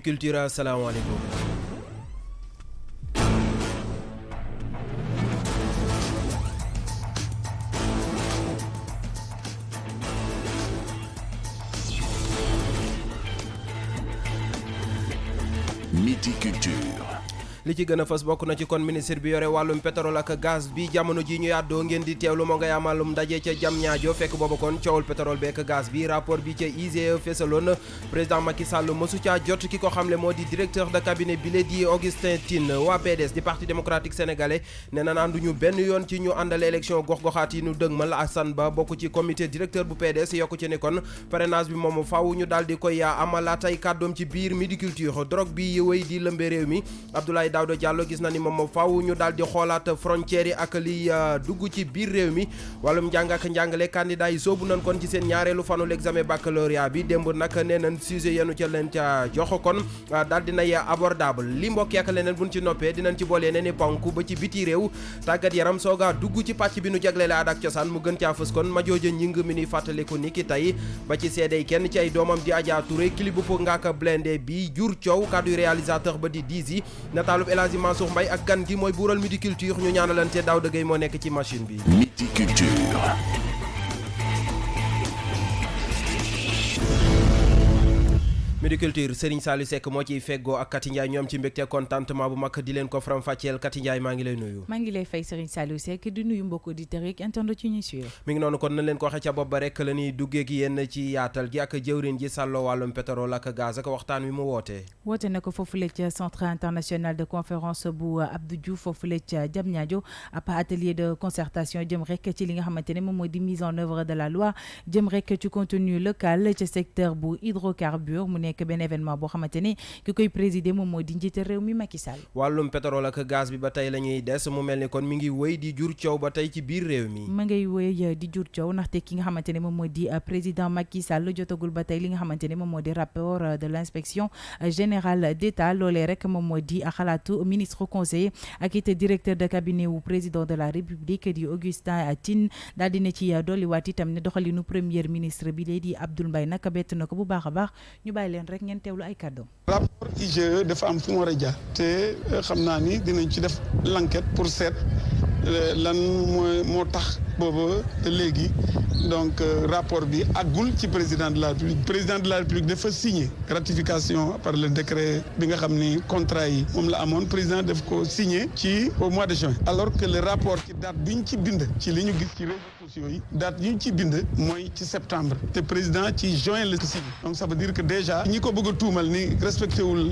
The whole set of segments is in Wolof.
Culture, asalaamaaleykum. Midi Culture. li ci gën a fës bokk na ci kon ministre bi yore wàllum pétrole ak gaz bi jamono ji ñu yàddoo ngeen di teewlu moo ngay amalum ndaje ca Diamniadio fekk booba kon coowul pétrole bi ak gaz bi rapport bi ca IGE fesaloon président Macky Sall mësu caa jot ki ko xamle moo di directeur de cabinet bi la di Augustin Tine waa PDS di parti démocratique sénégalais nee na ànduñu benn yoon ci ñu àndale élection gox-goxaat yi ñu dëgmal Assane Ba bokk ci comité directeur bu PDS yokku ci ne kon parrainage bi moom faaw ñu daal di koy amalaat ay kàddoom ci biir Midi Culture drogue bi wéy di lëmbe réew mi Abdoulaye Daouda Diallo gis na ni moom faaw ñu daal di xoolaat frontières yi ak li dugg ci biir réew mi wàllum njàng ak njàngale candidat yi soobu nañ kon ci seen ñaareelu fanul examen baccalauréat bi démb nag nee nañ sujet yenu ca leen ca jox kon daal dinay abordable li mbokk ak leneen buñ ci noppee dinañ ci boole ne ni ponk ba ci biti réew tàggat yaram sooga dugg ci pàcc bi nu jagleele aada ak cosaan mu gën caa fës kon ma jooja ñing mi ni fàttaliku ni ki tey ba ci seedey kenn ci ay doomam di Adja Touré clip bu Ngaaka Blindé bi jur coow kaddu réalisateur ba di Dizi nataalub El Hadji Mansour Mbaye ak gan gi mooy buural Midi Culture ñu ñaanalante Daouda Gueye moo nekk ci machine bi. Midi Culture. Midi Culture Serigne Saliou Seck moo ciy feggoo ak Kati Ndiaye ñoom ci mbégte contentement bu mag di leen ko faram fàcceel Kati Ndiaye maa ngi lay nuyu. maa ngi lay fay Serigne Saliou Seck di nuyu mbokk auditeurs yi internet ci ñuy suivre. mi ngi noonu kon nañ leen ko waxee ca bopp ba rek la ñuy duggee ak yéen ci yaatal gi ak jëwriñ ji sàlloo wàllum pétrole ak gaz ak waxtaan wi mu wootee. woote na ko foofule ca centre international de conférence bu Abdou Diouf foofule ca Diamniadio ab atelier de concertation jëm rek ci li nga xamante ne moom mooy di mise en œuvre de la loi jëm rek ci contenu local ci secteur bu hydrocarbure mu nekk benn événement boo xamante ni ki koy présider moom moo di njiite réew mi Macky Sall. wàllum pétrole ak gaz bi ba tey la ñuy des mu mel ni kon mi ngi wéy di jur coow ba tey ci biir réew mi. ma ngay wéy di jur coow ndaxte ki nga xamante ne moom moo di président Macky Sall jotagul ba tey li nga xamante ne moom moo di rapport de l'inspection générale d'État loolee rek moom moo di xalaatu ministre conseiller ak it directeur de cabinet wu président de la République di Augustin Tine daal dina ci dolliwaat itam ne doxalinu premier ministre bi léegi di Abdoul Mbaye nag bett na ko bu baax a baax ñu bàyyi leen rek ngeen teewlu ay kàddu. rapport IGE dafa am fu mu war a jaar te xam naa ni dinañ ci def l'enquête pour seet lan moo tax booba léegi donc rapport bi àggul ci président de la République dafa signé ratification par le décret bi nga xam ni contrat yi moom la amoon président daf ko signé ci au mois de juin alors que le rapport ci date bi ñu ci bind ci li ñu gis ci réseaux sociaux yi date yi ñu ci bind mooy ci septembre te président ci juin la signé donc ça veut dire que déjà ñi ko bëgg a tuumal ni respecté wul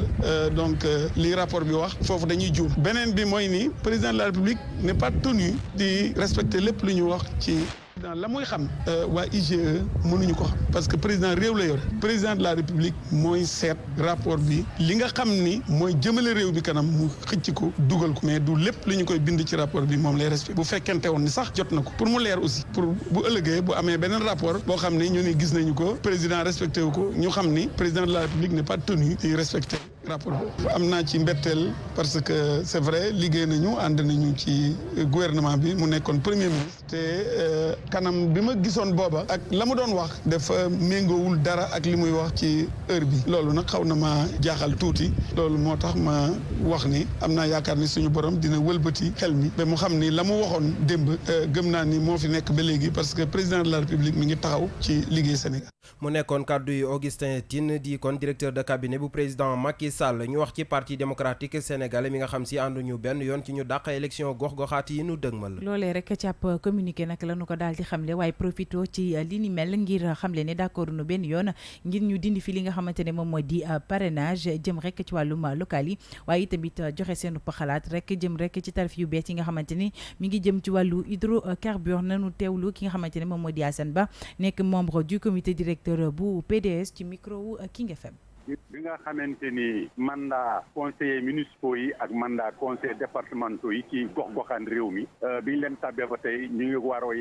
donc li rapport bi wax foofu dañuy juum beneen bi mooy ni président de la République n'est pas tenu di respecter lépp lu ñu wax ci la muy xam waa IGE mënuñu ko xam parce que président réew la yor président de la République mooy seet rapport bi li nga xam ni mooy jëmale réew bi kanam mu xëcc ko dugal ko mais du lépp li ñu koy bind ci rapport bi moom lay respecté bu fekkente woon ni sax jot na ko pour mu leer aussi pour bu ëllëgee bu amee beneen rapport boo xam ni ñu ni gis nañu ko président respecté wu ko ñu xam ni président de la République n'est pas tenu di respecter rapport boobu am naa ci mbetteel parce que c'est vrai liggéey nañu ànd nañu ci gouvernement bi mu nekkoon premier ministre te kanam bi ma gisoon booba ak la mu doon wax dafa méngoowul dara ak li muy wax ci heure bi loolu nag xaw na ma jaaxal tuuti loolu moo tax ma wax ni am naa yaakaar ni suñu borom dina wëlbati xel mi ba mu xam ni la mu waxoon démb gëm naa ni moo fi nekk ba léegi parce que président de la République mi ngi taxaw ci liggéey Sénégal. mu nekkoon kàddu yu Augustin Tine di kon directeur de cabinet bu président Macky Sall ñu wax ci parti démocratique sénégalais mi nga xam si ànduñu benn yoon ci ñu dàq élection gox-goxaat yi ñu dëgmal. loolee rek ci ab communiqué nag la ñu ko daal di xamle waaye profito ci li ni mel ngir xamle ne d'accord nu benn yoon ngir ñu dindi fi li nga xamante ne moom moo di parrainage jëm rek ci wàllum local yi waaye tamit joxe seen xalaat rek jëm rek ci tarif yu bees yi nga xamante ni mi ngi jëm ci wàllu hydrocarbure nanu teewlu ki nga xamante ne moom moo di Assane Ba nekk membre du comité directeur bu PDS ci micro wu King FM. bi nga xamante ni mandat conseillers municipaux yi ak mandat conseillers départementaux yi ci gox-goxaan réew mi bi ñu leen tàbbee ba tey ñu ngi waroo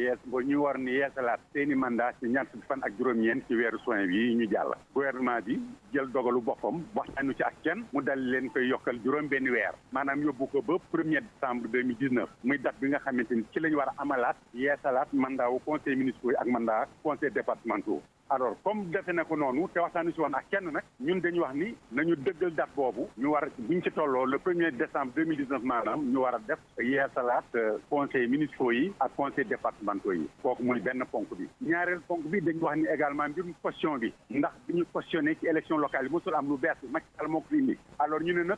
ñu war ni yeesalaat seeni mandat ci ñaar fukki fan ak juróom-ñeent ci weeru juin bi ñu jàll gouvernement bi jël dogalu boppam waxtaanu ci ak kenn mu dal leen koy yokkal juróom benn weer maanaam yóbbu ko ba 1er décembre 2019 muy date bi nga xamante ni ci la ñu war a amalaat yeesalaat mandat wu conseillers municipaux yi ak mandat conseillers départementaux alors comme defe na ko noonu te waxtaanu si woon ak kenn nag ñun dañu wax ni nañu dëggal date boobu ñu war buñ ci tolloo le 1er décembre 2019 maanaam ñu war a def yeesalaat conseils municipaux yi ak conseils départementaux yi kooku muy benn ponk bi ñaareel ponk bi dañu wax ni également mbirum caution bi ndax bi ñu cautionné ci élection locale yi mosul am lu bees Macky Sall moo ko fi indi alors ñu ne nag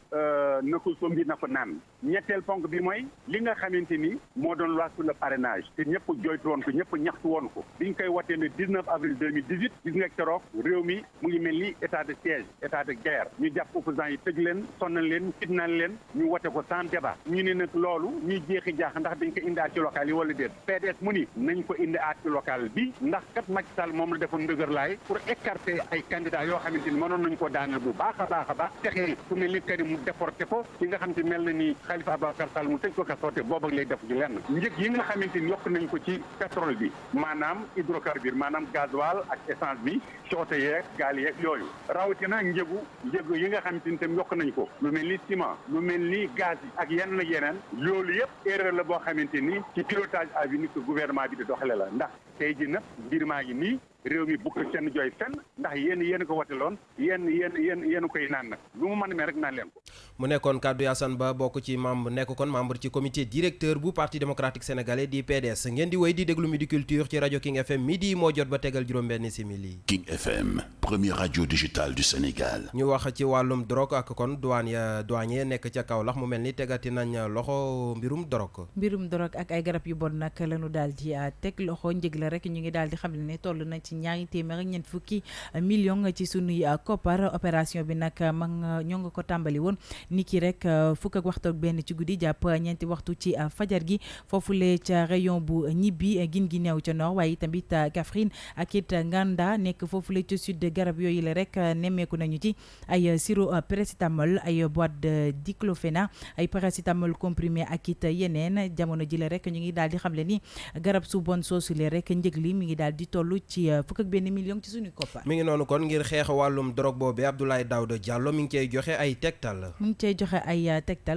na ko sombi na ko naan ñetteel ponk bi mooy li nga xamante ni moo doon loi sur le parrainage te ñëpp joytu woon ko ñëpp ñaxtu woon ko biñ koy watee le 19 avril 2018 gis nga keroog réew mi mu ngi mel ni état de siège état de guerre ñu jàpp opposants yi tëj leen sonnal leen fitnaan leen ñu wote ko sans débat ñu ne nag loolu ñuy jeexi jaax ndax dañ ko indi at ci local yi wala déet PDS mu ni nañ ko indi at ci local bi ndax kat Macky Sall moom la defoon ndëgër laay pour écarter ay candidats yoo xamante ni mënoon nañ ko daaneel bu baax a baax fexe ku mel ni Karim mu déporté ko ki nga xam te mel na ni Khalifa Ababacar Sall mu tëj ko kasoote boobu ak lay def ju lenn njëg yi nga xamante ni yokk nañ ko ci pétrole bi maanaam hydrocarbure maanaam gasoil ak essence bi ci oto yeeg gaal yeeg yooyu rawatina njëgu yi nga xamante ni tam yokk nañ ko lu mel ni ciment lu mel ni gaz yi ak yenn ak yeneen loolu yëpp erreur la boo xamante ni ci pilotage à vue ni que gouvernement bi di doxale la ndax tey ji nag mbir maa ngi nii réew mi bu ko seen jooy fenn ndax yéen ko wateloon yéen koy naan nag lu mu mën a mel rek naan leen ko. mu nekkoon kaddu Assane Ba bokk ci membre ci comité directeur bu parti démocratique sénégalais di PDS ngeen di wéy di déglu Midi Culture ci rajo King FM midi moo jot ba tegal juróom-benn simili. King FM, première radio digitale du Sénégal. ñu wax ci wàllum drogue ak kon douanier nekk ca Kaolack mu mel ni tegati nañ loxo mbirum drogue ak ay garab yu bon nag lañu daal di teg loxo njëg la rek ñu ngi daal di xam ne toll na ci ñaari téeméer ak ñeent fukki million ci sunuy koppar opération bi nag ñoo nga ko tàmbali woon ni ki rek fukk ak waxtu ak benn ci guddi jàpp ñeenti waxtu ci fajar gi foofule ca rayon bu ñibbi Guinguinéo ca nord waaye tamit Kaffrine ak it Nganda nekk foofule ca sud garab yooyu la rek nemmeeku nañu ci ay sirop paracétamol ay boîte de diclofenac ay paracétamol comprimé ak it yeneen jamono ji la rek ñu ngi daal di xamle ni garab su bon soosu le rek njëg li mi ngi daal di toll ci fukk ak benn million ci suñu koppar. mi ngi noonu kon ngir xeex wàllum drogue boobee Abdoulaye Daouda Diallo mi ngi cay joxe ay tegtal.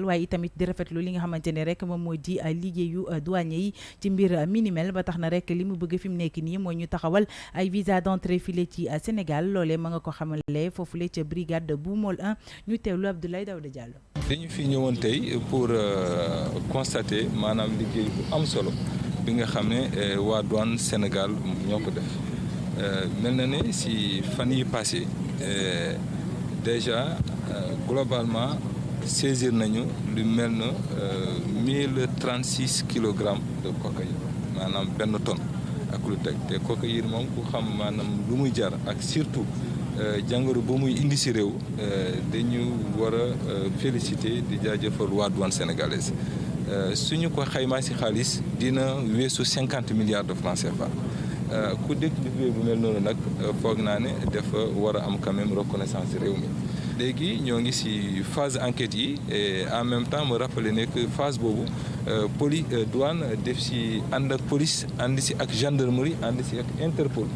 waaye itamit di rafetlu li nga xamante ne rek moom moo di liggéeyu douanier yi ci mbir minimel ba tax na rek li mu bëgg fi mu nekk nii mooy ñu taxawal ay visa d'entrée file ci Sénégal loolee ma nga ko xamale foofule ca brigade bu Mol 1 ñu teewlu Abdoulaye Daouda Diallo. dañu fi ñëwoon tey pour constater maanaam liggéey bu am solo bi nga xam ne waa douane Sénégal ñoo ko def. mel na ne si fan yi passé déjà globalement saisir nañu lu mel na 1036 kilogrammes de cocaïne maanaam benn tonne ak lu teg te cocaïne moom ku xam maanaam lu muy jar ak surtout jàngoro ba muy indi si réew dañu war a féliciter di jaajëfal waa douane sénégalaise suñu ko xaymaa si xaalis dina weesu 50 milliards de francs CFA. ku dëkk liggéey bu mel noonu nag foog naa ne dafa war a am quand même reconnaissance réew mi léegi ñoo ngi ci phase enquête yi et en même temps me rappeler ne que phase boobu douane def ci ànd ak police ànd ci ak gendarmerie ànd ci ak Interpol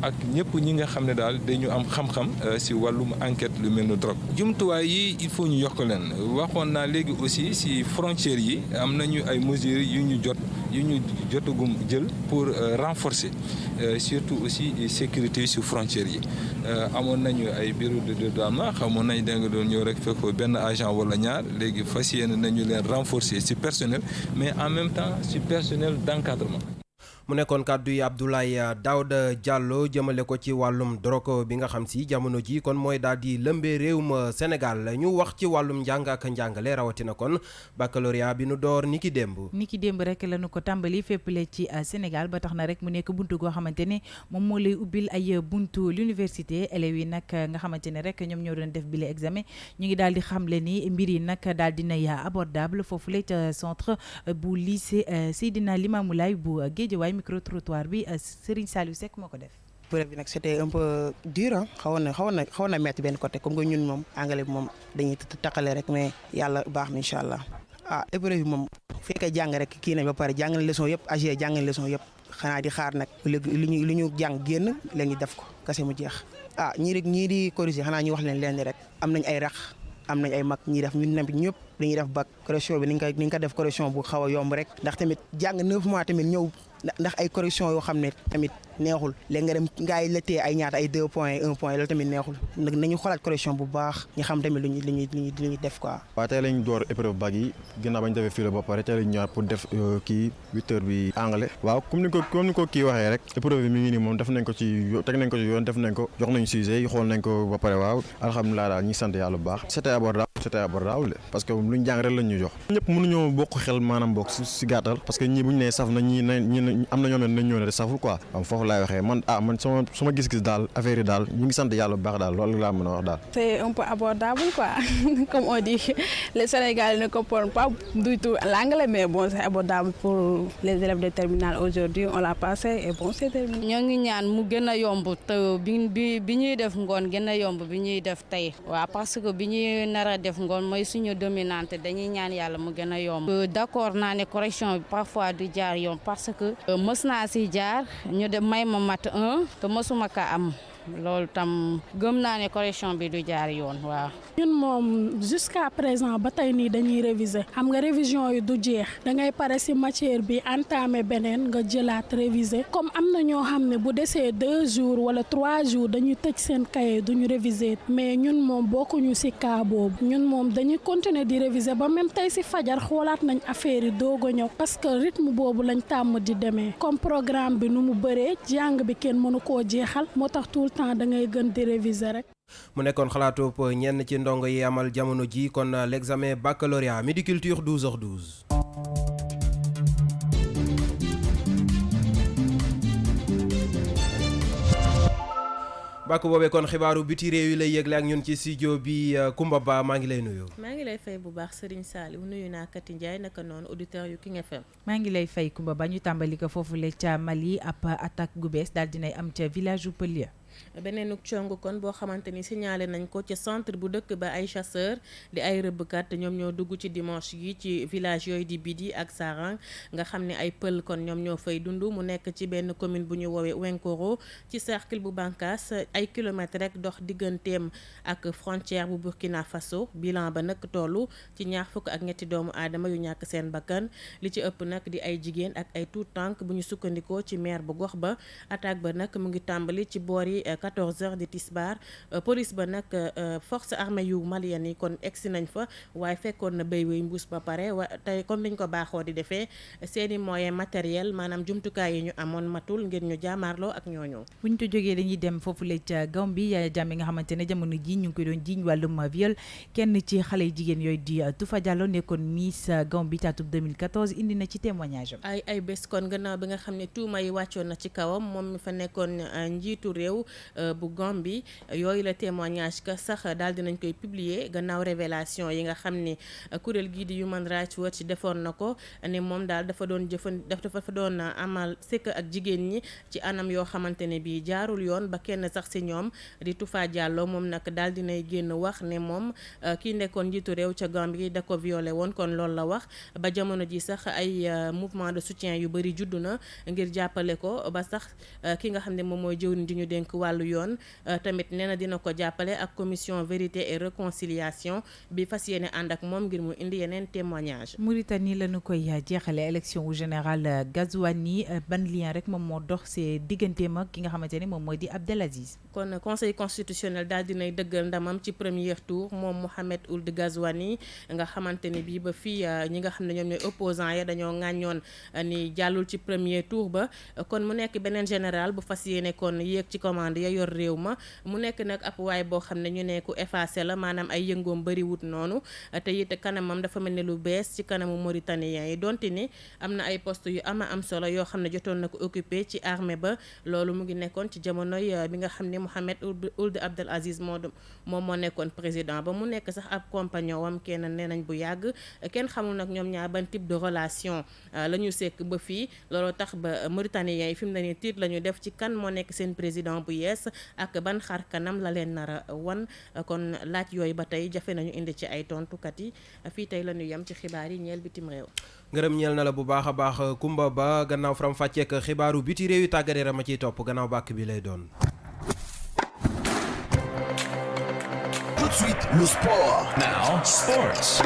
ak ñëpp ñi nga xam ne daal dañu am xam-xam ci wàllum enquête lu mel ni drogue. jumtuwaay yi il faut ñu yokk leen waxoon naa léegi aussi ci frontières yi am nañu ay mesures yu ñu jotagum jël pour renforcer surtout aussi sécurité sur frontières yi amoon nañu ay bureau de douane xamoon nañ da nga doon ñëw rek fekk benn agent wala ñaar léegi fas yéene nañu leen renforcer ci personnel mais en même temps ci personnel d'encadrement. mu nekkoon kàddu yi Abdoulaye Daouda Diallo jëmale ko ci wàllum drogue bi nga xam si jamono ji kon mooy daal di lëmbee réewum Sénégal ñu wax ci wàllum njàng ak njàngale rawatina kon baccalauréat bi nu door niki démb rek lañu ko tàmbali féppale ci Sénégal ba tax na rek mu nekk buntu goo xamante ne moom moo lay ubbil ay buntu l'université élèves yi nag nga xamante ne rek ñoom ñoo doon def bile examen ñu ngi daal di xamle ni mbir yi nag daal dinay abordable foofule ca centre bu lycée Seydina Limamou Laye bu Guédiawaye micro-trottoir bi Serigne Saliou Seck moo ko def. Preuve bi nag c'était un peu dur xawoon na metti benn côté comme que ñun moom anglais bi moom dañuy taqale rek mais yàlla baax na incha allah épreuve bi moom fekkee jàng rek kii nañ ba pare jàng na leçon yëpp AG jàng na leçon yëpp xanaa di xaar nag li ñu jàng génn léegi def ko kase mu jeex. ñii di corriger xanaa ñu wax leen rek am nañ ay rax am nañ ay mag ñii def ñun tamit ñëpp dañuy def bac correction bi ni nga ko def correction bu xaw a yomb rek ndax tamit jàng 9 mois tamit ñëw ndax ay correction yoo xam ne tamit neexul léegi nga dem gars yi la téye ay ñaata ay 2 points 1 point loolu tamit neexul nag nañu xoolaat correction bu baax ñu xam tamit lu ñuy def quoi. waaw tey lañ door épreuve bac yi ginnaaw bañ defee fii ba pare tey lañ ñëwaat pour def kii 8 heures bi anglais waaw comme ni ko kii waxee rek épreuve bi mi ngi nii moom def nañ ko ci yoon def nañ ko jox nañ sujet yi xool nañ ko ba pare waaw alhamdulilah daal ñi sant yàlla bu baax c'était abordable parce que luñ jàng rek lañ ñu jox ñëpp mënuñoo bokk xel maanaam bokk si gàttal parce que ñii buñ nee saf na ñi am na ñoo mel nañ ñëw ne saful quoi foofu laay waxee man sama gis-gis daal affaire yi daal ñu ngi sant yàlla bu baax daal loolu laa mën a wax daal. C'est un peu abordable quoi comme on dit les Sénégalais ne comprennent pas du tout l'anglais mais bon c'est abordable pour les élèves de terminale aujourd'hui on l'a passé et bon c'est terminé. ñoo ngi ñaan mu gën a yomb te bi ñuy def ngoon gën a yomb bi ñuy def tey waaw parce que bi ñuy nar a def ngoon mooy suñu dominante dañuy ñaan yàlla mu gën a yomb. D'accord naa ne correction bi parfois du jaar yoon parce que mës naa si jaar ñu de may ma mat 1 te mësuma ka am. loolu tam gëm naa ne correction bi du jaar yoon waaw. ñun moom jusqu'à présent ba tey nii dañuy réviser xam nga révision yi du jeex da ngay pare ci matière bi entamer beneen nga jëlaat réviser comme am na ñoo xam ne bu desee 2 jours wala 3 jours dañuy tëj seen cahier duñu réviser mais ñun moom bokkuñu ci cas boobu ñun moom dañuy continuer di réviser ba même tey ci fajar xoolaat nañ affaire yi doog a ñëw parce que rythme boobu lañ tàmm di demee comme programme bi nu mu bëree jàng bi kenn mënu koo jeexal moo tax tout temps da ngay gën di réviser rek. mu nekkoon xalaatu ñenn ci ndongo yi amal jamono ji kon l'examen baccalauréat Midi Culture 12h12. bàkk boobee kon xibaaru biti réew yi lay yëgle ak ñun ci studio bi Koumba Ba maa ngi lay nuyu. maa ngi lay fay bu baax Serigne Saliou nuyu naa Kati Ndiaye naka noonu auditeur yu King FM. maa ngi lay fay Koumba Ba ñu tàmbali ko foofu la ca Mali ab attaque gu bees daal dinay am ca village u Pël beneenuk cong kon boo xamante ni signalé nañ ko ca centre bu dëkk ba ay chasseur di ay rëbbkat ñoom ñoo dugg ci dimanche gi ci village yooyu di Bidi ak Sarang nga xam ne ay pël kon ñoom ñoo fay dund mu nekk ci benn commune bu ñu woowee Wenkoro ci cercle bu Bankas ay kilomètres rek dox digganteem ak frontière bu Burkina Faso bilan ba nag tollu ci 23 doomu aadama yu ñàkk seen bakkan li ci ëpp nag di ay jigéen ak ay tout tànk bu ñu sukkandikoo ci maire bu gox ba attaque ba nag mu ngi tàmbali ci boor yi 14h di tisbaar police ba nag force armée yu malien yi kon egsi nañ fa waaye fekkoon na béy wéy mbuus ba pare tey comme niñ ko baaxoo di defee seeni moyen matériel maanaam jumtukaay yi ñu amoon matul ngir ñu jaamaarloo ak ñooñu. bu ñu ko jógee dañuy dem foofu la ca Gambie Yaya Jammeh nga xamante ne jamono ji ñu ngi koy doon jiiñ wàllum viol kenn ci xale jigéen yooyu di Toufa Diallo nekkoon Miss Gambie ci atum 2014 indi na ci témoignage am. ay bés kon gannaaw bi nga xam ne tuuma yi wàccoon na ci kawam moom mi fa nekkoon njiitu réew bu Gambie yooyu la témoignage ka sax daal dinañ koy publier gannaaw révélation yi nga xam ni kuréel gii di Human Rights Watch defoon na ko ne moom daal dafa doon amal sekk ak jigéen ñi ci anam yoo xamante ne bii jaarul yoon ba kenn sax si ñoom di Toufa Diallo moom nag daal dinay génn wax ne moom kii nekkoon njiitu réew ca Gambie da ko violé woon kon loolu la wax ba jamono ji sax ay mouvement de soutien yu bëri juddu na ngir jàppale ko ba sax ki nga xam ne moom mooy jëwriñ di ñu dénk wàllu yoon tamit nee na dina ko jàppale ak commission vérité et réconciliation bi fas yéene ànd ak moom ngir mu indi yeneen témoignage. Mauritanie la ñu koy jeexale élection wu général Ghazouani ban lien rek moom moo dox see digganteem ak ki nga xamante ne moom mooy di Abdelaziz. kon conseil constitutionnel daal dinay dëggal ndamam ci premier tour moom Mohamed Ould Ghazouani nga xamante ne bii ba fii ñi nga xam ne ñoom ñooy opposants ya dañoo ŋàññoon ni jàllul ci premier tour ba kon mu nekk beneen général bu fas yéene kon yéeg ci commande ya yor réew ma mu nekk nag ab waay boo xam ne ñu ne ku effacé la maanaam ay yëngoom bëriwut noonu te it kanamam dafa mel ni lu bees ci kanamu mauritanien yi donte ni am na ay poste yu am solo yoo xam ne jotoon na ko occupé ci armée ba loolu mu ngi nekkoon ci jamonoy bi nga xam ne Mohamed Ould Abdelaziz moom moo nekkoon président ba mu nekk sax ab compagnon wam kenn nee nañ bu yàgg kenn xamul nag ñoom ñaar ban type de relation la ñu sekk ba fii looloo tax ba mauritanien yi fi mu ne nii tiit la ñu def ci kan moo nekk seen président bu yees ak ban xar kanam la leen nar a wan kon laaj yooyu ba tey jafe nañu indi ci ay tontukat yi fii tey la ñu yem ci xibaar yi ñeel bitim réew. ngërëm ñeel na la bu baax a baax Koumba Ba gannaaw faram fàcceek xibaaru biti réew yi tàggat yaram a ciy topp gannaaw bàkk bi lay doon. Tout de suite, le sport. Now, sports.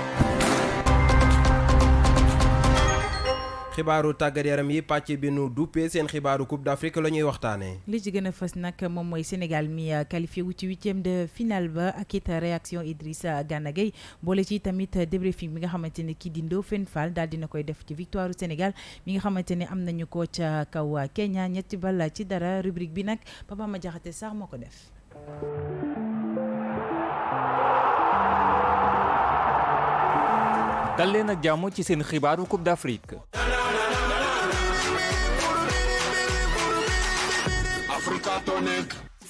xibaaru tàggat yaram yi pàcc bi nu duppee seen xibaaru Coupe d'Afrique la ñuy waxtaanee. li ci gën a fës nag moom mooy Sénégal mi qualifié wu ci 8e de finale ba ak it réaction Idrissa Gana Gueye boole ci tamit débriefing bi nga xamante ne kii di Ndofène Fall daal dina koy def ci victoire Sénégal mi nga xamante ne am nañu ko ca kaw Kenya 3-0 ci dara rubrique bi nag Papa Ma Jaxate sax moo ko def. dal leen ak jàmm ci seen xibaaru Coupe d'Afrique.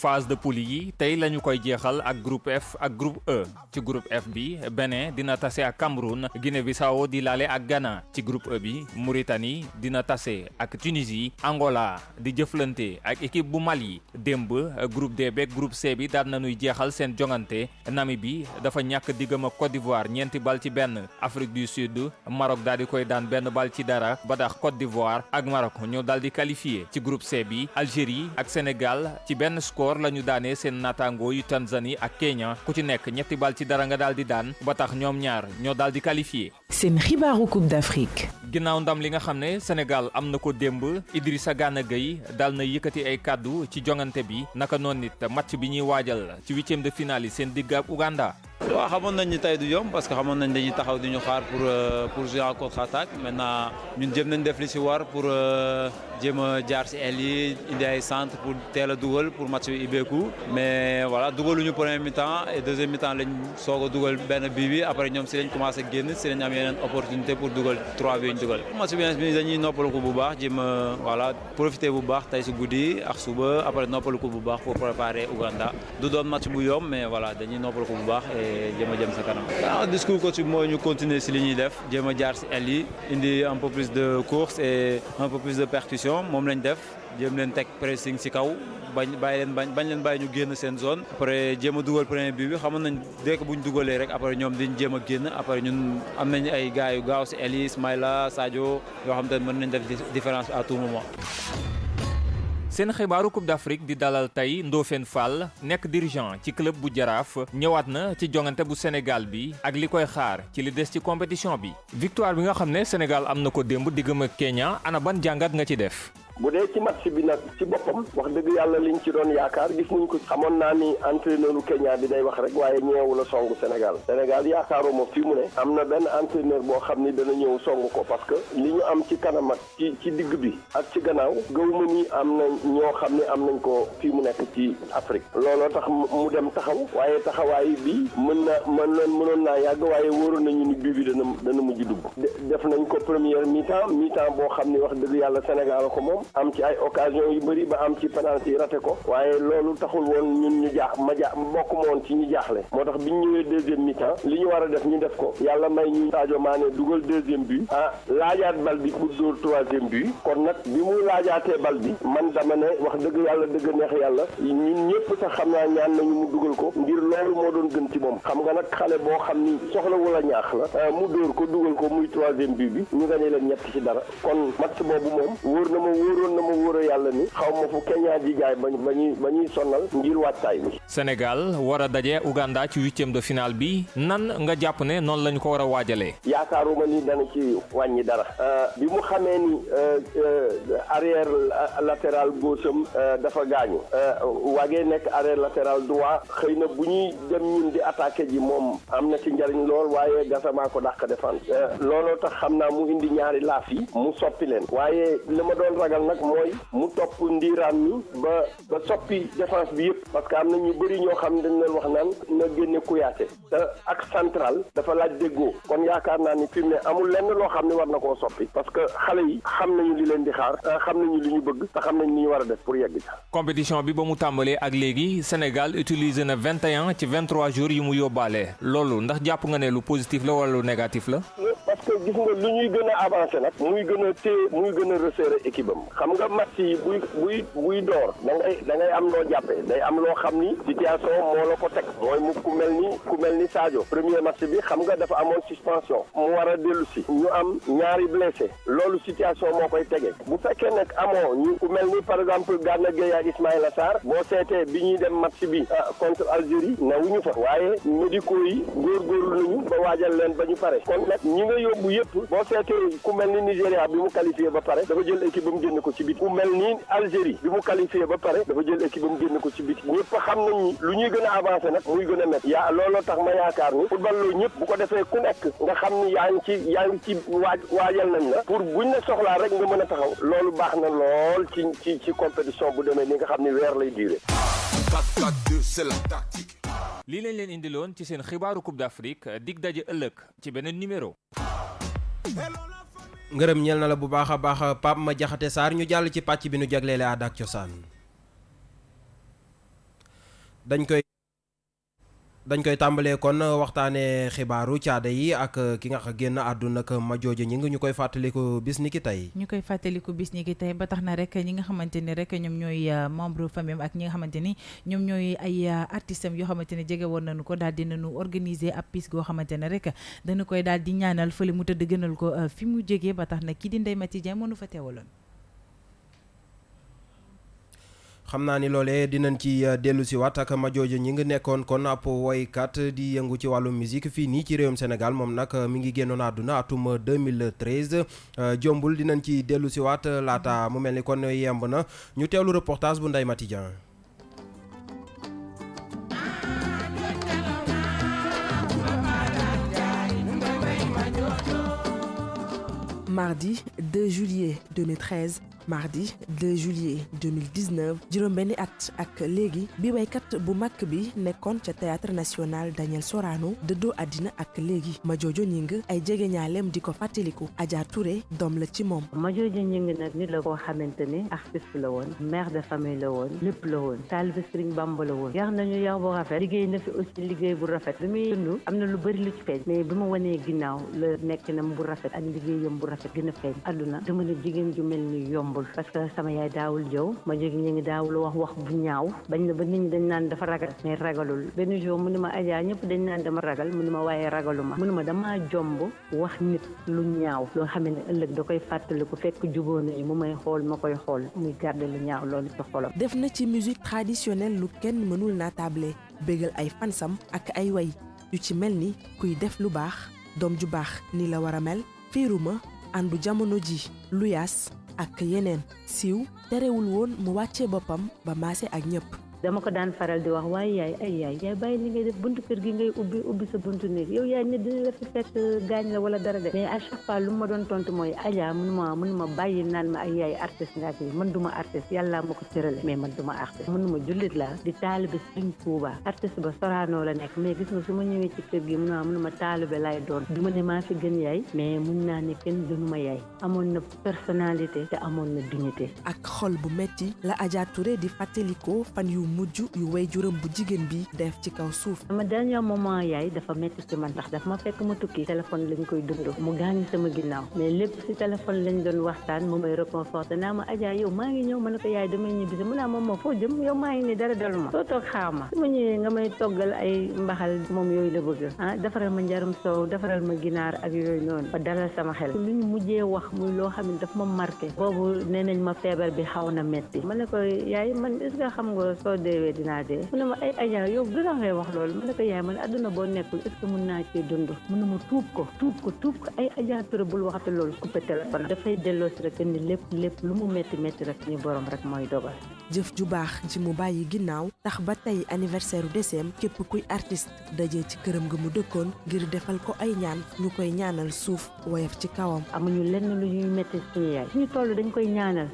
phase de poule yi tey lañu koy jeexal ak groupe F ak groupe E ci groupe F bi Bénin dina tase ak Cameroun Guinée-Bissau di laale ak Ghana ci groupe E bi Mauritanie dina tase ak Tunisie Angola di jëflante ak équipe bu Mali démb groupe D beeg groupe C bi daan nañuy jeexal seen jongante Namibie dafa ñàkk diggam ak Côte d'Ivoire 4-1 Afrique du Sud Maroc daal di koy daan 1-0 ba tax Côte d'Ivoire ak Maroc ñoo daal di qualifié ci groupe C bi Algérie ak Sénégal ci benn score lañu daanee seen naataango yu Tanzanie ak Kenya ku ci nekk 3-0 nga daal di daan ba tax ñoom ñaar ñoo daal di qualifié. seen xibaaru Coupe d'Afrique. ginnaaw ndam li nga xam ne Sénégal am na ko démb Idrissa Gana Gueye daal na yëkkati ay kàddu ci jongante bi naka noonu nit match bi ñuy waajal ci 8e de finale yi seen digg ak Ouganda. waaw xamoon nañ ni tey du yomb parce que xamoon nañ dañuy taxaw di ñu xaar pour jouer en contre-attaque maintenant ñun jëm nañ def li ci war pour jéem a jaar ci aile yi indi ay centre pour teel a dugal pour match bi ibbeeku mais voilà dugaluñu premier mi-temps et deuxième mi-temps lañ soog a dugal benn bii bi après ñoom si lañ commencé génn si lañ am yeneen opportunité pour dugal 3 bi ñu dugal. match bi dañuy noppalu ko bu baax jéem a voilà profiter bu baax tey si guddi ak suba après noppalu ko bu baax pour préparer Ouganda du doon match bu yomb mais voilà dañuy noppalu ko bu baax. jéem a jëm sa kanam. waaw discours coach bi mooy ñu continuer si li ñuy def jéem a jaar si aile yi indi un peu plus de course et un peu plus de percussion moom lañ def jéem leen teg pressing si kaw bañ leen bàyyi ñu génn seen zone. après jéem a dugal premier but bi xamoon nañ dès que bu ñu dugalee rek après ñoom diñ jéem a génn après ñun am nañ ay gars yu gaaw si aile yi Ismaïla Sadio yoo xam te ne mën nañ def différence à tout moment. seen xibaaru Coupe d'Afrique di dalal tey Ndofène Fall nekk dirigeant ci club bu Jaraaf ñëwaat na ci jongante bu Sénégal bi ak li koy xaar ci li des ci compétition bi victoire bi nga xam ne Sénégal am na ko démb diggam ak Kenya ana ban jàngat nga ci def. bu dee ci match bi nag ci boppam wax dëgg yàlla liñ ci doon yaakaar gis nañ ko xamoon naa ni entraîneur u Kenya bi day wax rek waaye ñeewu la songu Sénégal yaakaaruma fii mu ne am na benn entraîneur boo xam ni dana ñëw songu ko parce que li ñu am ci kanam ak ci digg bi ak ci gannaaw gëwuma ni am na ñoo xam ne am nañ ko fii mu nekk ci Afrique looloo tax mu dem taxaw waaye taxawaay bi mënoon naa yàgg waaye wóoroon nañu ni bii bi dana mujj dugg def nañ ko première mi-temps boo xam ni wax dëgg yàlla Sénégal ko moom am ci ay occasion yu bëri ba am ci penalty raté ko waaye loolu taxul woon ñun ñu bokk ma woon ci ñu jaaxle moo tax biñ ñëwee deuxième mi-temps li ñu war a def ñu def ko yàlla may ñu Sadio Mané dugal deuxième but laajaat bal bi pour dóor troisième but kon nag bi mu laajaatee bal bi man dama ne wax dëgg yàlla dëgg neex yàlla ñun ñëpp sax xam naa ñaan nañu mu dugal ko ngir loolu moo doon gën ci moom xam nga nag xale boo xam ni soxla wala ñaax la mu dóor ko dugal ko muy troisième but bi ñu gañe leen 3-0 kon match boobu moom wóor na ma wóor a yàlla ni xaw ma fu Kenya di jaay ba ñuy sonnal ngir waajtaay bi. Sénégal war a daje Ouganda ci 8e de finale bi nan nga jàpp ne noonu lañu ko war a waajalee. yaakaaruma ni dana ci wàññi dara bi mu xamee ni arrière latéral gauche am dafa gaañu wagee nekk arrière latéral droit xëy na bu ñuy dem ñun di attaqué ji moom am na ci njariñ lool waaye Gassama ko dàq défense looloo tax xam naa mu indi ñaari laaf yi mu soppi leen waaye li ma doon ragal nag mooy mu topp ndiiraan mi ba soppi défense bi yëpp parce que am na ñu bëri ñoo xam ne dañ leen wax naan na génne Kouyaté te ak central dafa laaj déggoo kon yaakaar naa ni fi mu ne amul lenn loo xam ne war na koo soppi parce que xale yi xam nañu li leen di xaar xam nañu li ñu bëgg te xam nañu li ñu war a def pour yegg ca. compétition bi ba mu tàmbalee ak léegi Sénégal utilisé na 21 ci 23 jours yi mu yóbbaale loolu ndax jàpp nga ne lu positif la wala lu négatif la. parce que gis nga lu ñuy gën a avancé nag muy gën a téye muy gën a resserrer équipe am xam nga match yi buy door da ngay am loo jàppee day am loo xam ni situation moo la ko teg mooy mu ku mel ni Sadio premier match bi xam nga dafa amoon suspension mu war a dellu si ñu am ñaari blessé loolu situation moo koy tege bu fekkee nag amoo ñu ku mel ni par exemple Gana Gueye ak Ismaïla Sarr boo seetee bi ñuy dem match bi contre Algérie nawuñu fa waaye médicaux yi góorgóorlu nañu ba waajal leen ba ñu pare kon nag ñi nga yóbbu yëpp boo seetee ku mel ni Nigéria bi mu qualifié ba pare dafa jël équipe ba mu génn ko ci biti ku mel ni Algérie bi mu qualifié ba pare dafa jël équipe ba mu génn ko ci biti ñëpp xam nañ ni lu ñuy gën a avancé nag muy gën a métti looloo tax ma yaakaar ni football loolu ñëpp bu ko defee ku nekk nga xam ni yaa ngi ci waajal nañ la pour buñ la soxlaa rek nga mën a taxaw loolu baax na lool ci compétition bu demee ni nga xam ni weer lay duré. lii lañ leen indiloon ci seen xibaaru Coupe d'Afrique dig daje ëllëg ci beneen numéro. ngërëm ñeel na la bu baax a baax Pape Madiakhaté Sarr ñu jàll ci pàcc bi nu jagleele aada ak cosaan dañ koy tàmbalee kon waxtaanee xibaaru caada yi ak ki nga xam génn àdduna ak Madiodio Gningue ñu koy fàttaliku bis ni ki tey. ba tax na rek ñi nga xamante ni rek ñoom ñooy membre famille ak ñi nga xamante ni ñoom ñooy ay artistes yoo xamante ni jege woon nañu ko daal di nañu organiser ab bis goo xamante ne rek dañu koy daal di ñaanal fële mu tëdd gënal ko fi mu jógee ba tax na kii di Ndeye Mathi Dieng mënu fa teewaloon. xam naa ni loolee dinañ ci dellu si waat ak Madiodio Gningue nekkoon kon ab woykat di yëngu ci wàllu musique fii nii ci réewum Sénégal moom nag mi ngi génnoon àdduna atum 2013 jombul dinañ ci dellu si waat laata mu mel ni kon yemb na ñu teewlu reportage bu Ndeye Mathi Dieng. Mardi 2 juillet 2013 mardi 2 juillet 2019 juróom-benni at ak léegi bi waykat bu mag bi nekkoon ca théâtre national Daniel Sorano dëddoo àddina ak léegi Madiodio Gningue ay jege ñaaleem di ko fàttaliku Adja Touré doom la ci moom. Madiodio Gningue nag nit la koo xamante ne artiste la woon mère de famille la woon lépp la woon taalibe Sëriñ Bamba la woon yar nañu yar bu rafet liggéey na fi aussi liggéey bu rafet bi muy dund am na lu bëri lu ci feeñ mais bi mu wanee ginnaaw la nekk na bu rafet ak liggéeyam bu rafet gën a feeñ àdduna dama ne jigéen ju mel ni yombul parce que sama yaay daawul jëw Madiodio Gningue daawul wax bu ñaaw bañ na ba nit ñi dañ naan dafa ragal mais ragalul benn jour mu ne ma Adja ñëpp dañ naan dama ragal mu ne ma waaye ragaluma mu ne ma damaa jomb wax nit lu ñaaw loo xam ne ëllëg da koy fàttaliku fekk jubóo nañu mu may xool ma koy xool muy garder lu ñaaw loolu ci xolam. def na ci musique traditionnelle lu kenn mënul naa table bégal ay fansam ak ay way yu ci mel ni kuy def lu baax doom ju baax ni la war a mel fiiruma àndu jamono ji lu yaas ak yeneen siiw terewul woon mu wàccee boppam ba maase ak ñëpp. dama ko daan faral di wax waaye yaay bàyyi li ngay def buntu kër gi ngay ubbi sa buntu néeg yow yaay nit dina la fi fekk gaañ la wala dara de mais à chaque fois lu ma doon tontu mooy Adja mënuma bàyyi naan ma ay yaay artiste nga ci man duma artiste yàlla ma ko tërale mais man duma artiste mënuma jullit la di taalibe Sëriñ Tuuba artiste ba Sorano la nekk mais gis nga su ma ñëwee ci kër gi mënuma taalibe lay doon du ma ne maa fi gën yaay mais mun naa ne kenn gënuma yaay amoon na personnalité te amoon na dignité. ak xol bu metti la Adja Touré di fàttalikoo fan yu mujj yu way juram bu jigéen bi def ci kaw suuf. sama dernier moment yaay dafa metti ci man ndax daf ma fekk ma tukki téléphone lañ koy dund mu gaañu sama ginnaaw mais lépp ci téléphone lañ doon waxtaan mu may réconforté naa ma Adja yow maa ngi ñëw ma ne ko yaay damay ñibbisi mu naa moom foo jëm yow maa ngi ni dara dalu ma soo toog xaar ma su ma ñëwee nga may toggal ay mbaxal moom yooyu la bëgg defaral ma njarum soow defaral ma ginaar ak yooyu noonu ba dalal sama xel lu ñu mujjee wax muy loo xam ne daf ma marqué boobu nee nañ ma feebar bi xaw na metti ma ne ko yaay man est-ce que xam nga soo deewee dinaa dee mu ne ma ay Adja yow dina ngay wax loolu ma ne ko yaay man àdduna boo nekkul est-ce que mun naa cee dund mu ne ma tuub ko ay Adja Touré bul waxate loolu coupé téléphone dafay delloo si rek ni lépp lu mu metti rek ñu borom rek mooy dogal. jëf ju baax ji mu bàyyi ginnaaw tax ba tey anniversaire u décembre képp kuy artiste dajee ci këram nga mu dëkkoon ngir defal ko ay ñaan ñu koy ñaanal suuf woyof ci kawam. amuñu lenn lu ñuy metti suñu yaay suñu toll dañ koy ñaanal.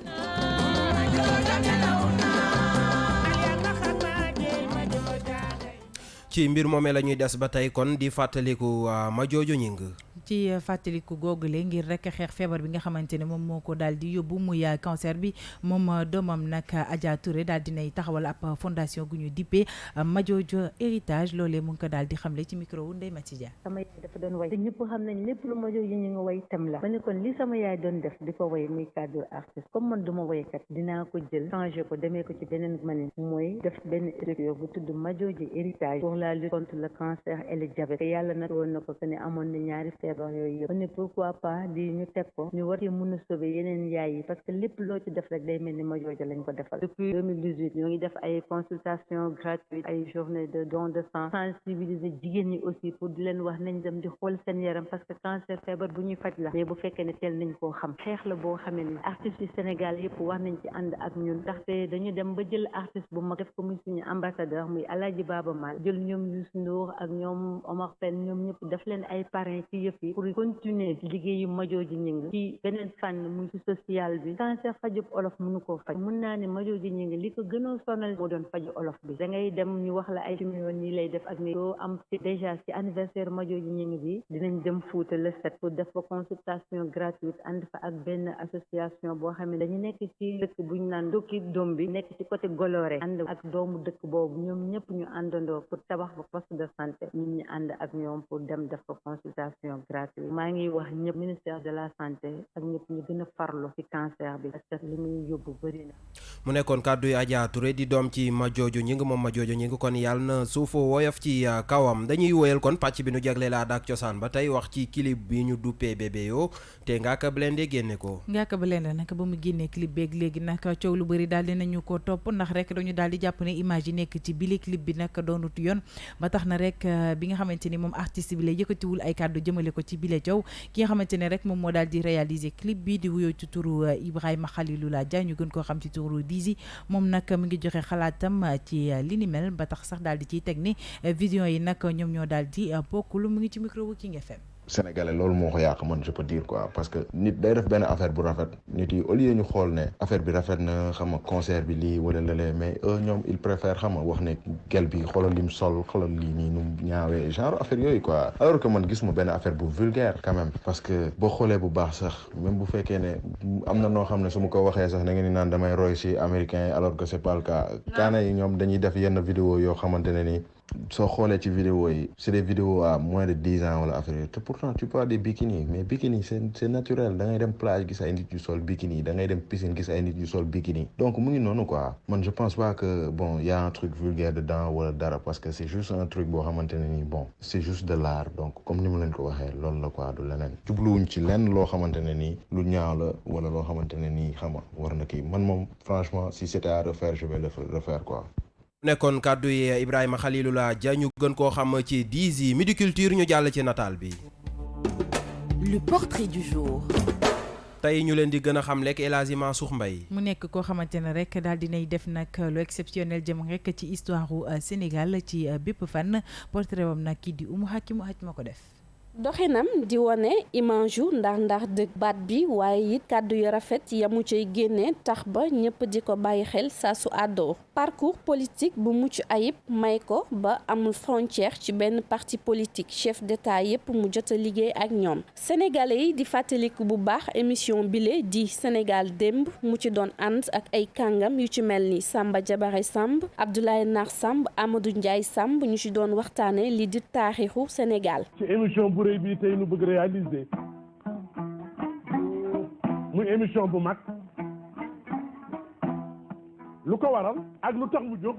ci mbir moomee la ñuy des ba tey kon di fàttaliku Madiodio Gningue. ci fàttaliku googule ngir rek xeex feebar bi nga xamante ne moom moo ko daal di yóbbu muy cancer bi moom doomam nag Adja Touré daal dinay taxawal ab fondation gu ñu dippee Madiodio héritage loolee mu ngi ko daal di xamle ci micro wu Ndeye Mathi Dia. sama yaay dafa doon way te ñëpp xam nañ lépp lu Madiodio Gningue way tam la ma ne kon li sama yaay doon def di ko way muy cadre artiste comme man duma waykat dinaa ko jël changé ko demee ko ci beneen manin mooy def benn structure bu tudd Madiodio héritage pour la lutte contre le cancer et le diabète te yàlla nag woon na ko que ne amoon na ñaari feebar feebar yooyu yëpp ne pourquoi pas di ñu teg ko ñu war ci mën a sauver yeneen yaay yi parce que lépp loo ci def rek day mel ni Majooja lañ ko defal depuis 2018 ñoo ngi def ay consultation gratuite ay journée de don de sang sensibiliser jigéen ñi aussi pour di leen wax nañ dem di xool seen yaram parce que cancer feebar bu ñuy faj la mais bu fekkee ne teel nañ koo xam xeex la boo xamee ni artistes yi Sénégal yëpp war nañ ci ànd ak ñun ndaxte dañu dem ba jël artiste bu mag def ko muy suñu ambassadeur muy Alaaji Baaba Maal jël ñoom Youssou Ndour ak ñoom Omar Pène ñoom ñëpp def leen ay parrain ci yëf yi pour continuer liggéeyu Madiodio Gningue ci beneen fànn muy ci social bi cancer fajub olof mënu koo faj mën naa ne Madiodio Gningue li ko gënoo sonal moo doon faju olof bi da ngay dem ñu wax la ay yoon nii lay def ak ni doo am ci déjà ci anniversaire Madiodio Gningue bi dinañ dem Fuuta le 7 pour def fa consultation gratuite ànd fa ak benn association boo xam ne dañu nekk ci dëkk bu ñu naan Dokki Dom bi nekk ci côté Goloré ànd ak doomu dëkk boobu ñoom ñëpp ñu àndandoo pour tabax fa poste de santé ñun ñu ànd ak ñoom pour dem def fa consultation gratuite maa ngi wax ñëpp ministère de la santé ak ñëpp ñu gën a farlu ci cancer bi parce que li muy yóbbu bëri na. mu nekkoon kàddu yi Adja Touré di doom ci Madiodio Gningue moom Madiodio Gningue kon yàlla na suufu woyof ci kawam dañuy woyal kon pàcc bi nu jagle la aada ak cosaan ba tey wax ci clip bi ñu duppee bébé yoo te Ngaaka Blindé génne ko. Ngaaka Blindé nag ba mu génnee clip beeg léegi nag coow lu bëri daal dinañu ko topp ndax rek dañu daal di jàpp ne image yi nekk ci bile clip bi nag doonut yoon ba tax na rek bi nga xamante ni moom artiste bi la yëkkatiwul ay kàddu jëmale ko ci bile coow ki nga xamante ne rek moom moo daal di réaliser clip bi di wuyoo ci turu Ibrahima Khalilullah Dia ñu gën koo xam ci turu Dizi moom nag mu ngi joxe xalaatam ci li ni mel ba tax sax daal di ciy teg ni vidéo yi nag ñoom ñoo daal di bokkul mu ngi ci micro bu King FM. Sénégalais loolu moo ko yàq man je peux dire quoi parce que nit day def benn affaire bu rafet nit yi au lieu ñu xool ne affaire bi rafet na xam nga concert bi lii wala lële mais eux ñoom ils préfèrent xam nga wax ne gel bi xoolal lim sol xoolal lii nii nu ñaawee genre affaire yooyu quoi alors que man gisuma benn affaire bu vulgaire quand même parce que boo xoolee bu baax sax même bu fekkee ne am na noo xam ne su ma ko waxee sax da ngeen di naan damay roy si américain yi alors que c'est pas le cas kaana yi ñoom dañuy def yenn vidéo yoo xamante ne nii soo xoolee ci vidéo yi c'est des vidéos à moins de 10 ans wala affaire yooyu te pourtant tu parles des bikini mais bikini c'est naturel da ngay dem plage gis ay nit yu sol bikini da ngay dem piscine gis ay nit yu sol bikini donc mu ngi noonu quoi man je pense pas que bon y a un truc vulgaire dedans wala dara parce que c'est juste un truc boo xamante ne nii bon c'est juste de l'art donc comme ni ma leen ko waxee loolu la quoi du leneen jubluwuñ ci lenn loo xamante ne nii lu ñaaw la wala loo xamante ne nii xam nga war na kii man moom franchement si c'était à refaire je vais le refaire quoi. nekkoon kàddu yi Ibrahima Khalilullah Dia ñu gën koo xam ci Dizi Midi Culture ñu jàll ci nataal bi. Le portrait du jour. tey ñu leen di gën a xam lekk El Hadji Mansour Mbaye mu nekk koo xamante ne rek daal dinay def nag lu exceptionnel jëm rek ci histoire u Sénégal ci bépp fan portrait wam nag kii di Oumou Hakim ma ko def. doxinam di wone image yu ndax dëgg baat bi waaye it kàddu yu rafet yamu cay génne tax ba ñëpp di ko bàyyi xel saa su àddoo parcours politique bu mucc ayib may ko ba amul frontière ci benn parti politique chef d'état yépp mu jot a liggéey ak ñoom sénégalais yi di fàttaliku bu baax émission bile di Sénégal démb mu ci doon ànd ak ay kàngam yu ci mel ni Samba Diabaré Samb Abdoulaye Nar Samb Amadou Ndiaye Samb ñu ci doon waxtaane li di taarixu Sénégal ci émission bu rëy bi tey nu bëgg réaliser muy émission bu mag lu ko waral ak lu tax mu jóg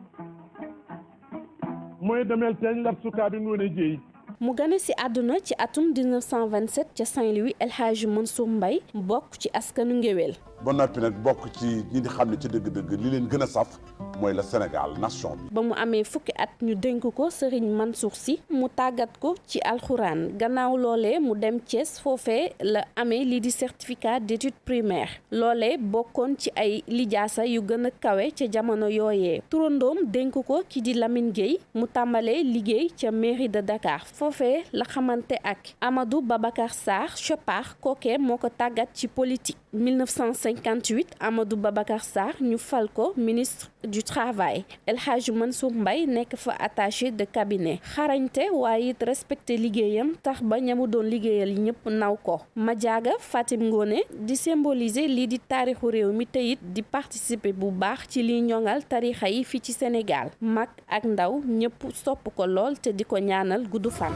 mooy demel teeñ lat sukaabi ngoone jéey mu gane ci àdduna ci atum 1927 ca Saint-Louis El Hadji Mansour Mbaye bokk ci askanu ngéwél ba noppi nag bokk ci ñi di xam ne ci dëgg-dëgg li leen gën a saf mooy la Sénégal nation bi. ba mu amee fukki at ñu dénk ko Serigne Mansour Sy mu tàggat ko ci alxuraan gannaaw loolee mu dem Thiès foofee la amee lii di certificat d'études primaires loolee bokkoon ci ay lijaasa yu gën a kawe ca jamono yooyee turandoom dénk ko ki di Lamine Gueye mu tàmbalee liggéey ca mairie de Dakar foofee la xamante ak Amadou Babacar Sarr Chopard kookee moo ko tàggat ci politique 1958 Amadou Babacar Sarr ñu fal ko ministre du travail El Hadji Mansour Mbaye nekk fa attaché de cabinet xarañte waaye it respecté liggéeyam tax ba ñamu doon liggéeyal ñëpp naw ko Madiaga Fatim Ngoné di symboliser lii di taarixu réew mi te it di participer bu baax ci liy ñoŋal tarixa yi fii ci Sénégal mag ak ndaw ñëpp sopp ko lool te di ko ñaanal gudd fan.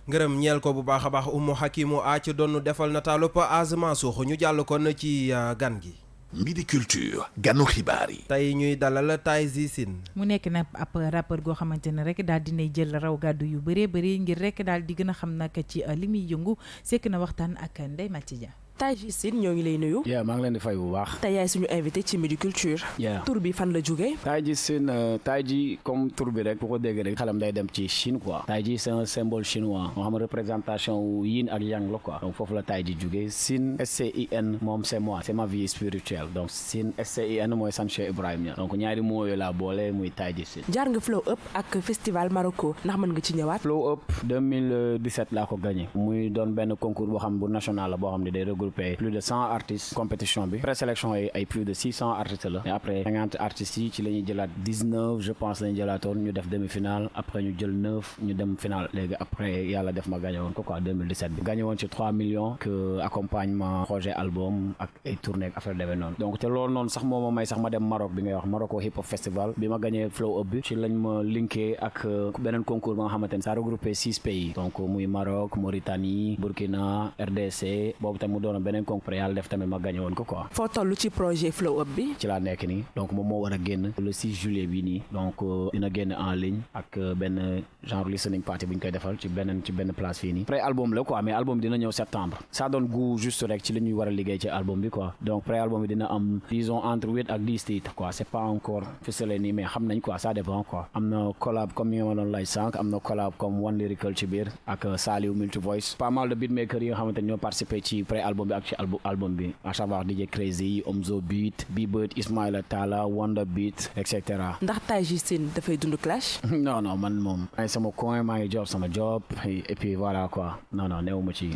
ngërëm ñeel ko bu baax a baax Oumou Hakimu a ci doon defal nataalu pa Az Mansour ñu jàll kon ci gan gi Midi Culture ganu xibaar yi. tey ñuy dalal Taïzi Sine. mu nekk nag ab rappeur goo xamante ne rek daal dinay jël raw gàddu yu bëree bëri ngir rek daal di gën a xam nag ci li muy yëngu sekk na waxtaan ak Ndeye Mathi Dia. Taïzi Sine ñoo ngi lay nuyu. maa ngi leen di fay bu baax. tey yaay suñu invité ci Midi Culture. tur bi fan la jógee. Taïzi Sine Taïzi comme tur bi rek bu ko déggee rek xelam day dem ci Chine quoi. Taïzi c'est un symbole chinois moo xam représentation wu yin ak yang la quoi. donc foofu la Taïzi jógee Sine SCIN moom c'est moi c'est ma vie spirituelle donc Sine SCIN mooy sant Cheikh Ibrahima donc ñaari mots yooyu laa boole muy Taïzi Sine. jaar nga Flow Up ak festival Maroko ndax mën nga ci ñëwaat. Flow Up 2017 laa ko gagné muy doon benn concours boo xam bu national la boo xam ne day regrouper plus de 100 artistes compétition bi présélection yi ay plus de 600 artistes la mais après 50 artistes yi ci la ñuy jëlaat 19 je pense la ñu jëlaatoon ñu def demi-finale après ñu jël 9 ñu dem finale léegi après yàlla def ma gagné woon ko quoi 2017 bi gagné woon ci 3 millions que accompagnement projet album ak ay tournée ak affaire demee noonu donc te loolu noonu sax moo ma may sax ma dem Maroc bi ngay wax Morocco hip hop festival bi ma gagné Flow Up bi ci lañ ma linké ak beneen concours ba nga xamante ne ça regroupé 6 pays donc muy Maroc Mauritanie Burkina RDC boobu tamit mu doon beneen après yàlla def tamit ma gagné woon ko quoi. foo toll ci projet Flow Up bi. ci laa nekk nii donc moom moo war a génn le 6 juillet bii nii donc dina génn en ligne ak benn genre listening party bu ñu koy defal ci benn place fii nii. pré album la quoi mais album dina ñëw septembre. ça donne goût juste rek ci li ñuy war a liggéey ci album bi quoi donc pré album bi dina am disons entre 8 ak 10 titres quoi c'est pas encore ficelé nii mais xam nañ quoi ça dépend quoi. am na collab comme ni nga ma doon lay sànq am na collab comme One Lyrical ci biir ak Saliou Multi Voice pas mal de beatmakers yi nga xamante ne ñoo participé ci pré album bi ak ci album bi à savoir DJ Crazy Omzo Beat B-Bird Ismaïla Talla Wonder Beat et cetera. ndax Taïzi Sine dafay dund clash. non man moom ay sama coin maa ngi job sama job et puis voilà quoi non néew ma ci.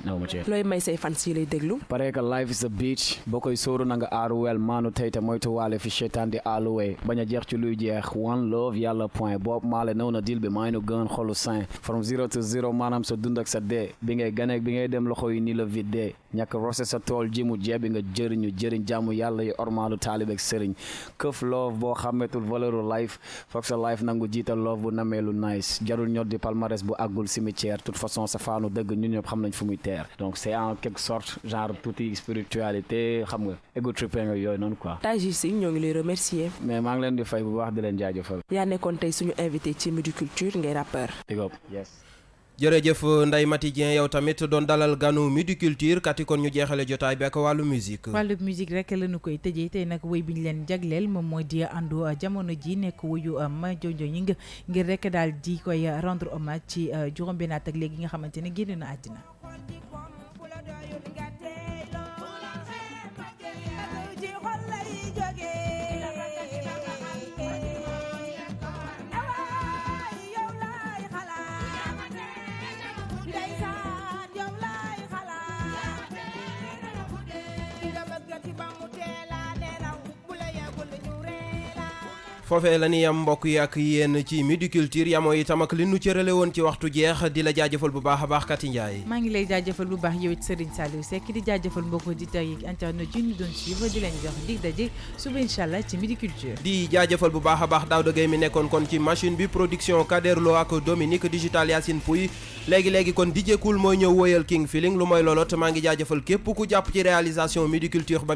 looy may say fans yi lay déglu. pare que life is a beach boo koy sóoru na nga aaru wel maanu tey te moytu waale fi seytaan di aaluwee bañ a jeex ci luy jeex one love yàlla point boobu maale nëw na deal bi maa ngi gën xolu sain from 0 to 0 maanaam sa dund ak sa dee bi ngay ganeek bi ngay dem loxo yi ni la vidé ñàkk rose sa tool ji mu jeebi nga jëriñ jaamu yàlla yi ormaalu taalib ak sëriñ këf love boo xàmmetul valeuru life foog sa life nangu jiital love bu nameelu nice jarul ñor di palmarès bu àggul cimetière toute façon sa faanu dëgg ñun ñëpp xam nañ fu muy teer donc c'est en quelque sorte genre tuuti spiritualité xam nga ego tripping nga yooyu noonu quoi. Taïzi Sine ñoo ngi lay remercier. mais maa ngi leen di fay bu baax di leen jaajëfal. yaa nekkoon tey suñu invité ci Midi Culture ngay rappeur. yes. jërëjëf Ndeye Mathi Dia yow tamit doon dalal ganu Midi Culture kati kon ñu jeexale jotaay bi ak wàllu musique rek la ñu koy tëjee tey nag woy bi ñu leen jagleel moom mooy di àndu jamono ji nekk woyu ma jojo ñi ngir rek daal di koy rendre hommage ci juróom-benn at ak léegi nga xamante ne génn na àddina. foofee la ñuy yam mbokk yi ak yéen ci Midi Culture yamoo itam ak li nu cërale woon ci waxtu jeex di la jaajëfal bu baax a baax Kati Ndiaye. maa ngi lay jaajëfal bu baax yow it Serigne Saliou Seck di jaajëfal mbokk auditeurs yi internet yi ñu doon suivre di leen jox dig daje suba incha allah ci Midi Culture. di jaajëfal bu baax a baax Daouda Gueye mi nekkoon kon ci machine bi production Kader Lo ak Dominique digital Yacine Pouy léegi kon DJ Cool mooy ñëw woyal King Feeling lu mooy looloo te maa ngi jaajëfal képp ku jàpp ci réalisation Midi Culture ba